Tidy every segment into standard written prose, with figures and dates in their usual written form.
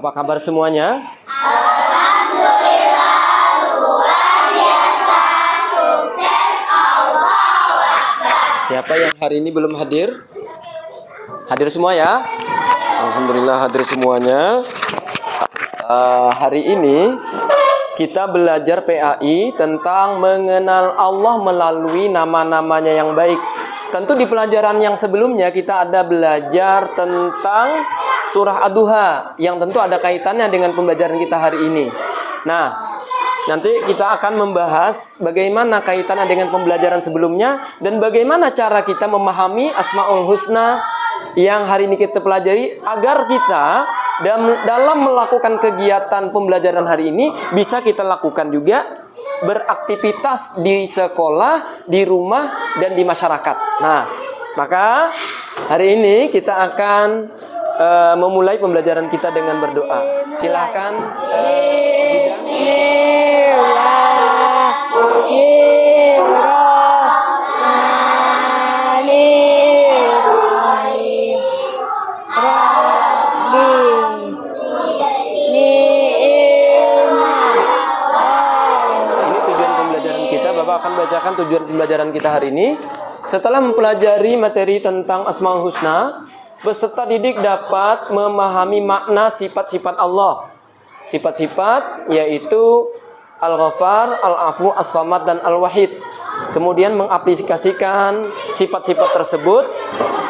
Apa kabar semuanya? Alhamdulillah, luar biasa, sukses, Allahu Akbar. Siapa yang hari ini belum hadir? Hadir semua ya? Alhamdulillah hadir semuanya. Hari ini kita belajar PAI tentang mengenal Allah melalui nama-namanya yang baik. Tentu di pelajaran yang sebelumnya kita ada belajar tentang surah Ad-Duha yang tentu ada kaitannya dengan pembelajaran kita hari ini. Nah, nanti kita akan membahas bagaimana kaitannya dengan pembelajaran sebelumnya dan bagaimana cara kita memahami Asmaul Husna yang hari ini kita pelajari agar kita dalam melakukan kegiatan pembelajaran hari ini bisa kita lakukan juga beraktivitas di sekolah, di rumah, dan di masyarakat. Nah, maka hari ini kita akan memulai pembelajaran kita dengan berdoa. Silakan. Akan bacakan tujuan pembelajaran kita hari ini. Setelah mempelajari materi tentang Asmaul Husna, peserta didik dapat memahami makna sifat-sifat Allah. Sifat-sifat yaitu Al-Ghaffar, Al-Afu, As-Samad, dan Al-Wahid. Kemudian mengaplikasikan sifat-sifat tersebut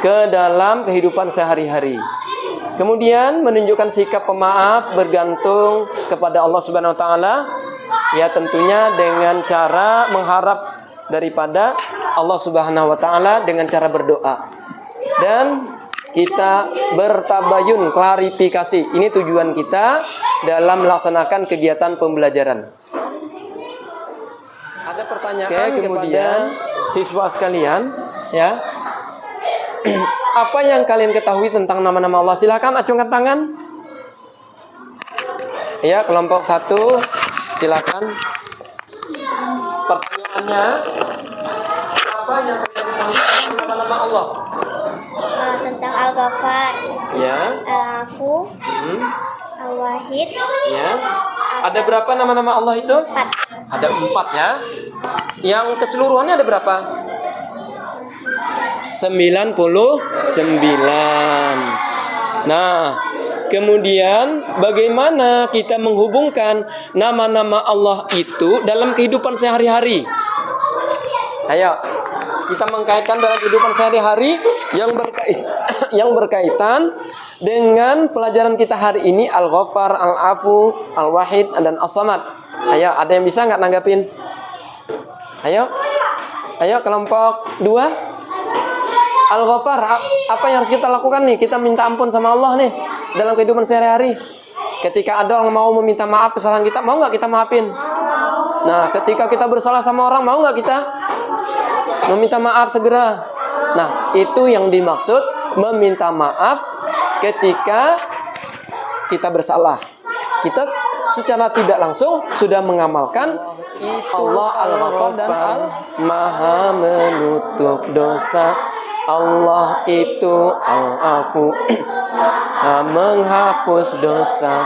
ke dalam kehidupan sehari-hari. Kemudian menunjukkan sikap pemaaf bergantung kepada Allah Subhanahu wa taala. Ya, tentunya dengan cara mengharap daripada Allah Subhanahu wa taala dengan cara berdoa. Dan kita bertabayun, klarifikasi. Ini tujuan kita dalam melaksanakan kegiatan pembelajaran. Ada pertanyaan kemudian siswa sekalian, ya. Apa yang kalian ketahui tentang nama-nama Allah? Silakan acungkan tangan. Ya, kelompok 1. Silakan. Pertanyaannya, apa yang kalian ketahui tentang nama Allah? Tentang Al-Ghaffar, Ya. Al-Afu, Al-Wahid. Ya. Ada berapa nama-nama Allah itu? 4. Ada 4 ya. Yang keseluruhannya ada berapa? 99. Nah, kemudian bagaimana kita menghubungkan nama-nama Allah itu dalam kehidupan sehari-hari? Ayo, kita mengkaitkan dalam kehidupan sehari-hari yang berkaitan dengan pelajaran kita hari ini, Al-Ghaffar, Al-Afu, Al-Wahid, dan As-Samad. Ayo, ada yang bisa nggak nanggapin? Ayo, kelompok 2. Al-Ghaffar, apa yang harus kita lakukan nih? Kita minta ampun sama Allah nih dalam kehidupan sehari-hari. Ketika ada orang mau meminta maaf kesalahan kita, mau nggak kita maafin? Nah, ketika kita bersalah sama orang, mau nggak kita meminta maaf segera? Nah, itu yang dimaksud meminta maaf ketika kita bersalah. Kita secara tidak langsung sudah mengamalkan Allah Al-Ghaffar dan Al-Maha menutup dosa. Allah itu Al-Afu, menghapus dosa.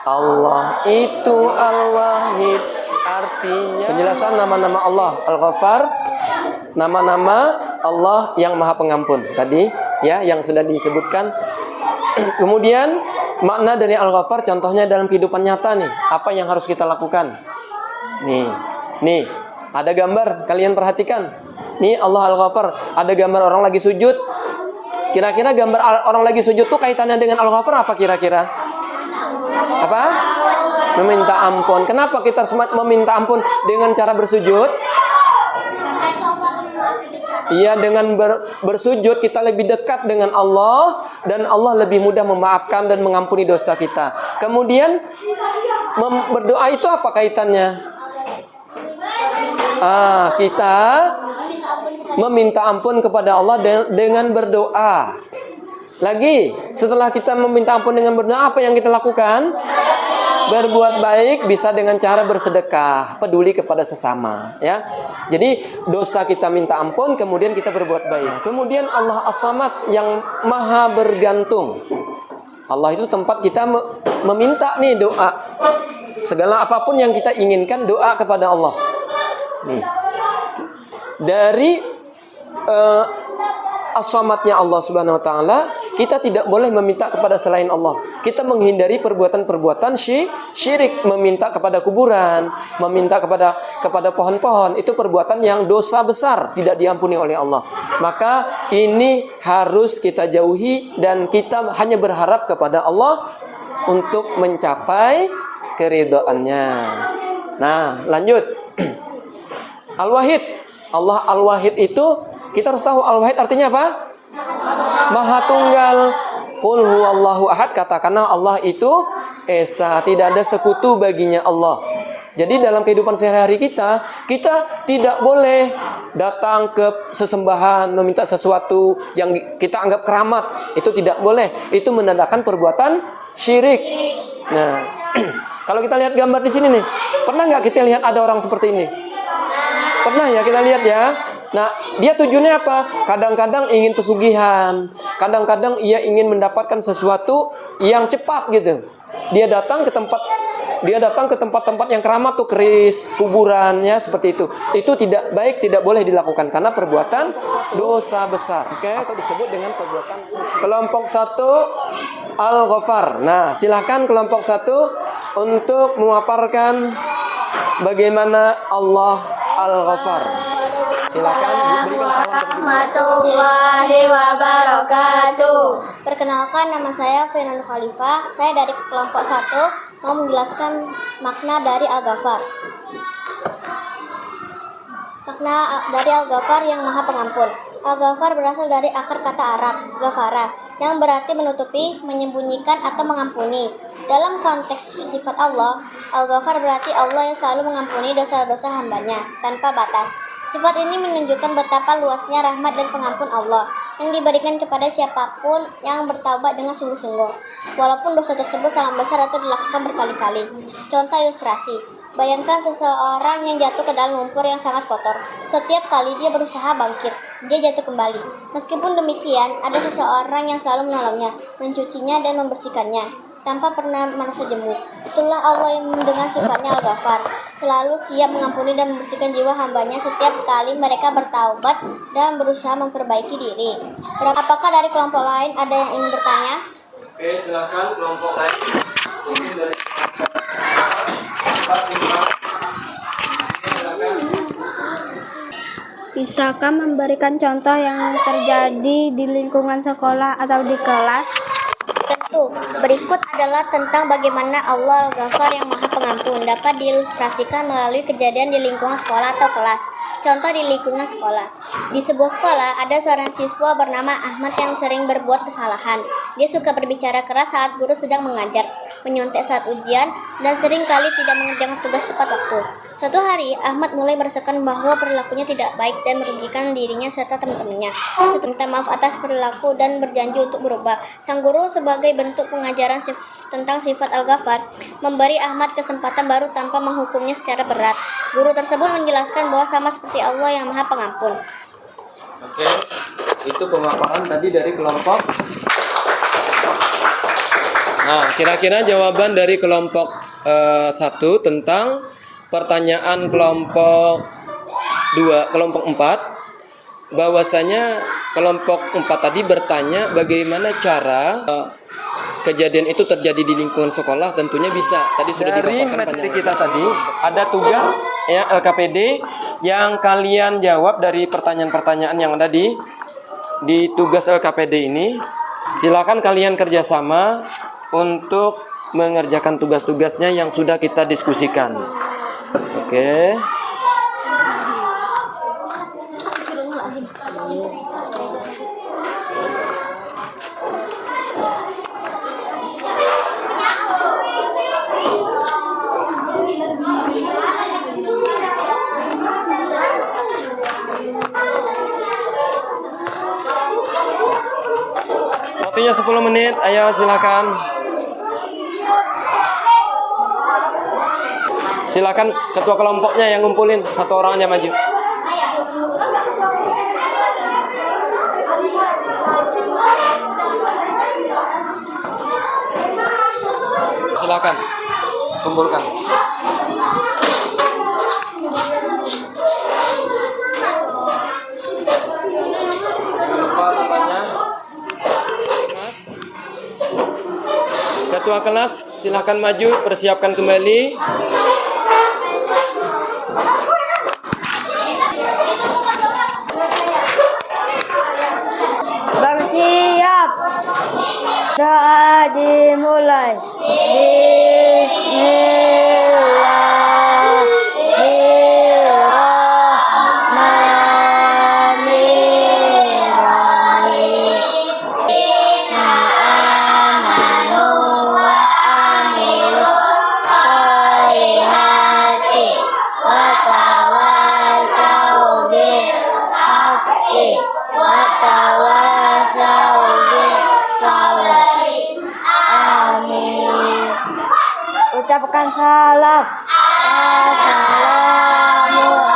Allah itu Al-Wahid. Artinya penjelasan nama-nama Allah. Al-Ghaffar, nama-nama Allah yang Maha Pengampun. Tadi ya yang sudah disebutkan. Kemudian makna dari Al-Ghaffar contohnya dalam kehidupan nyata nih. Apa yang harus kita lakukan? Nih, ada gambar, kalian perhatikan. Nih Allah Al-Ghaffar, ada gambar orang lagi sujud. Kira-kira gambar orang lagi sujud tuh kaitannya dengan Al-Ghaffar apa kira-kira? Apa? Meminta ampun. Kenapa kita harus meminta ampun dengan cara bersujud? Iya, dengan bersujud kita lebih dekat dengan Allah dan Allah lebih mudah memaafkan dan mengampuni dosa kita. Kemudian berdoa itu apa kaitannya? Kita meminta ampun kepada Allah dengan berdoa. Lagi, setelah kita meminta ampun dengan berdoa, apa yang kita lakukan? Berbuat baik bisa dengan cara bersedekah, peduli kepada sesama, ya. Jadi dosa kita minta ampun, kemudian kita berbuat baik. Kemudian Allah As-Samad yang maha bergantung. Allah itu tempat kita meminta nih doa. Segala apapun yang kita inginkan, doa kepada Allah. Nih. Dari as-samadnya Allah Subhanahu wa taala, kita tidak boleh meminta kepada selain Allah. Kita menghindari perbuatan-perbuatan syirik, meminta kepada kuburan, meminta kepada pohon-pohon. Itu perbuatan yang dosa besar, tidak diampuni oleh Allah. Maka ini harus kita jauhi dan kita hanya berharap kepada Allah untuk mencapai keridhaannya. Nah, lanjut. Al-Wahid. Allah Al-Wahid itu kita harus tahu Al-Wahid artinya apa? Maha Tunggal. Qul huwallahu ahad, katakanlah Allah itu esa, tidak ada sekutu baginya Allah. Jadi dalam kehidupan sehari-hari kita tidak boleh datang ke sesembahan meminta sesuatu yang kita anggap keramat. Itu tidak boleh. Itu menandakan perbuatan syirik. Nah, kalau kita lihat gambar di sini nih, pernah nggak kita lihat ada orang seperti ini? Pernah ya kita lihat ya. Nah, dia tujuannya apa? Kadang-kadang ingin pesugihan, kadang-kadang ia ingin mendapatkan sesuatu yang cepat gitu. Dia datang ke tempat-tempat yang keramat tuh, keris, kuburannya seperti itu. Itu tidak baik, tidak boleh dilakukan karena perbuatan dosa besar. Oke, itu disebut dengan perbuatan. Kelompok 1 Al-Ghafar. Nah, silakan kelompok 1 untuk memaparkan bagaimana Allah Al-Ghafar. Silakan berikan salam warahmatullahi wabarakatuh. Perkenalkan, nama saya Fenal Khalifah. Saya dari kelompok 1 mau menjelaskan makna dari Al-Ghafar. Makna dari Al-Ghafar yang Maha Pengampun. Al-Ghafar berasal dari akar kata Arab ghafara, yang berarti menutupi, menyembunyikan atau mengampuni. Dalam konteks sifat Allah, Al-Ghafar berarti Allah yang selalu mengampuni dosa-dosa hambanya tanpa batas. Sifat ini menunjukkan betapa luasnya rahmat dan pengampun Allah yang diberikan kepada siapapun yang bertaubat dengan sungguh-sungguh, walaupun dosa tersebut sangat besar atau dilakukan berkali-kali. Contoh ilustrasi, bayangkan seseorang yang jatuh ke dalam lumpur yang sangat kotor. Setiap kali dia berusaha bangkit, dia jatuh kembali. Meskipun demikian, ada seseorang yang selalu menolongnya, mencucinya dan membersihkannya tanpa pernah merasa jemu. Itulah Allah yang dengan sifatnya Al-Ghafar, selalu siap mengampuni dan membersihkan jiwa hambanya setiap kali mereka bertaubat dan berusaha memperbaiki diri. Apakah dari kelompok lain ada yang ingin bertanya? Oke, silakan kelompok lain. Bisakah memberikan contoh yang terjadi di lingkungan sekolah atau di kelas? Tentu. Berikut adalah tentang bagaimana Allah Al-Ghafar yang Maha Pengampun dapat diilustrasikan melalui kejadian di lingkungan sekolah atau kelas. Contoh di lingkungan sekolah. Di sebuah sekolah ada seorang siswa bernama Ahmad yang sering berbuat kesalahan. Dia suka berbicara keras saat guru sedang mengajar, menyontek saat ujian, dan sering kali tidak mengerjakan tugas tepat waktu. Suatu hari, Ahmad mulai merasakan bahwa perilakunya tidak baik dan merugikan dirinya serta teman-temannya. Setelah minta maaf atas perilaku dan berjanji untuk berubah, sang guru sebagai bentuk pengajaran tentang sifat Al-Ghafar memberi Ahmad kesempatan baru tanpa menghukumnya secara berat. Guru tersebut menjelaskan bahwa sama seperti Allah yang Maha Pengampun. Oke, itu pemaparan tadi dari kelompok. Nah, kira-kira jawaban dari kelompok 1 tentang pertanyaan kelompok 2, kelompok 4, bahwasanya kelompok 4 tadi bertanya bagaimana cara kejadian itu terjadi di lingkungan sekolah. Tentunya bisa. Tadi sudah dipaparkan panjang. Kita tadi ada tugas ya LKPD yang kalian jawab dari pertanyaan-pertanyaan yang ada di tugas LKPD ini. Silakan kalian kerjasama untuk mengerjakan tugas-tugasnya yang sudah kita diskusikan. Oke. Waktunya 10 menit. Ayo silakan. Silakan ketua kelompoknya yang ngumpulin, satu orang aja maju. silakan kumpulkan. Lupa namanya. Mas. Ketua kelas silakan maju, persiapkan kembali. Bersiap. Doa dimulai. Ucapkan salam. Assalamualaikum